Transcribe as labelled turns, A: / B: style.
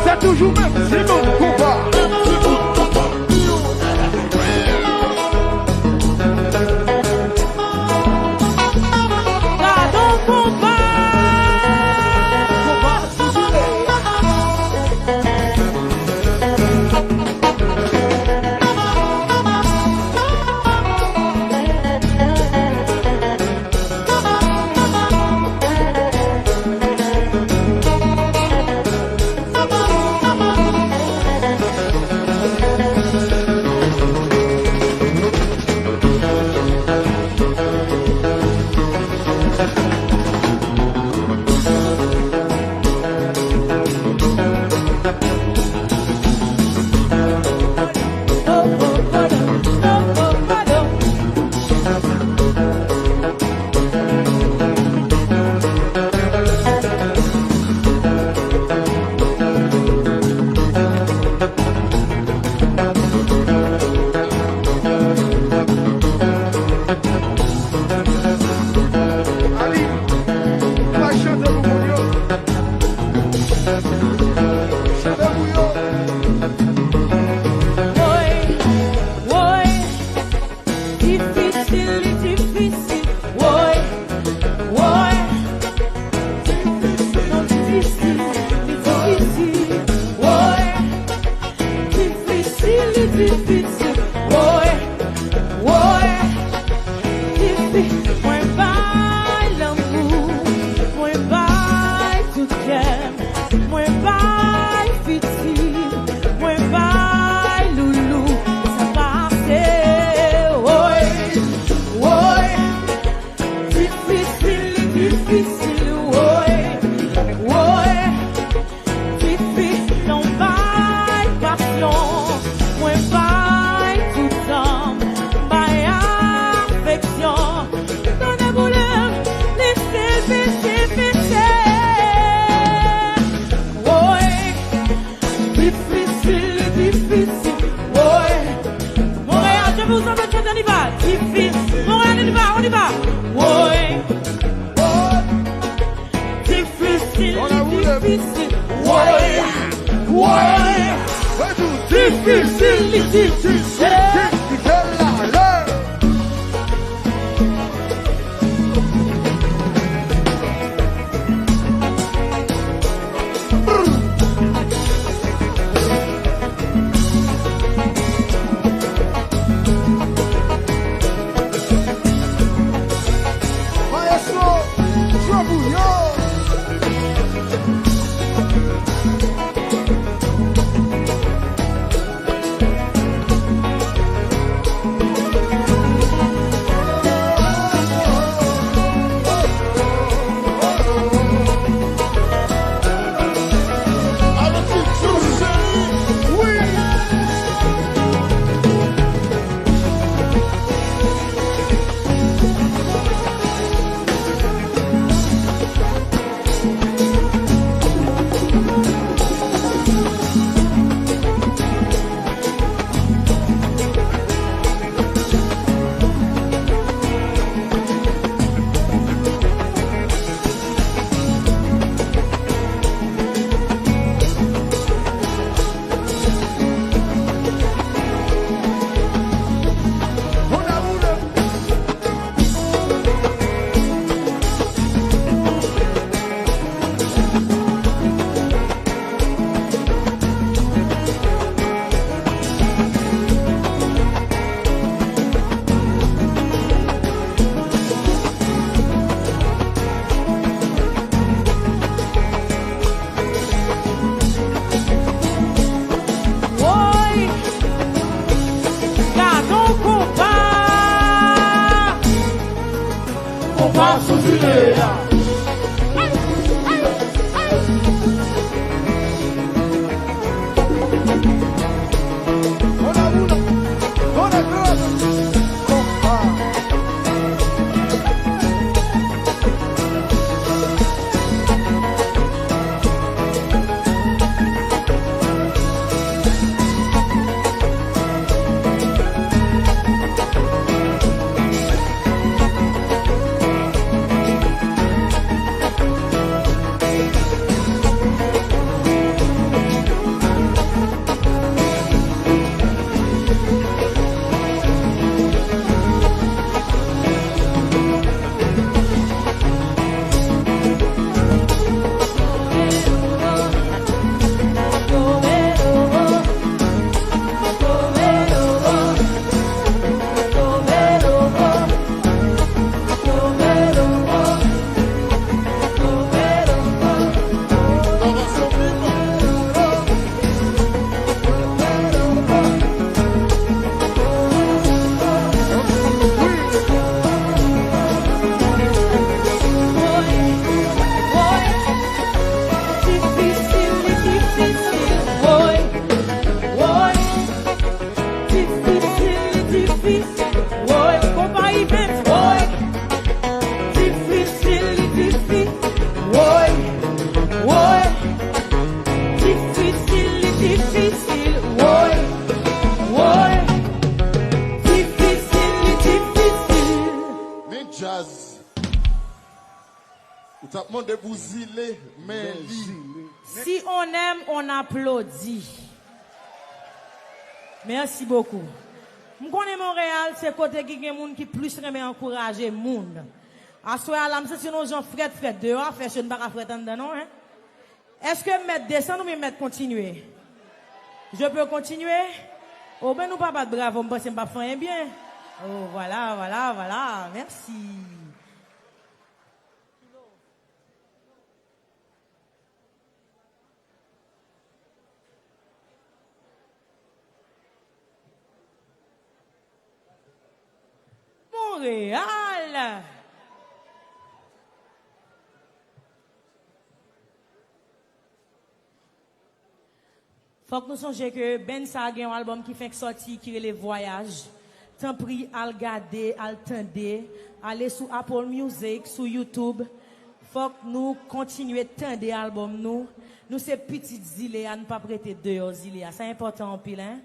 A: C'est toujours même Simon Coupa. Demandez-vous zilé, mais
B: Si on aime, on applaudit. Merci beaucoup. Je connais Montréal, c'est côté qui a des gens qui plus aiment encourager les gens. À ce moment-là, je suis nos gens fret dehors, fait je ne vais pas fret en dedans, non, hein? Est-ce que mettre descendre ou mettre continuer? Je peux continuer? Oh ben nous pas battre bravo, je ne pas faire bien. Oh voilà, merci. Montréal. Faut que nous songions que Ben Sa a un album qui fait sortir, qui est les voyages. Tant pris à regarder, à tendre, aller sur Apple Music, sur YouTube. Faut que nous continuions à tendre l'album nous. Nous c'est petites îles à ne pas prêter dehors îles. C'est important en pile, hein?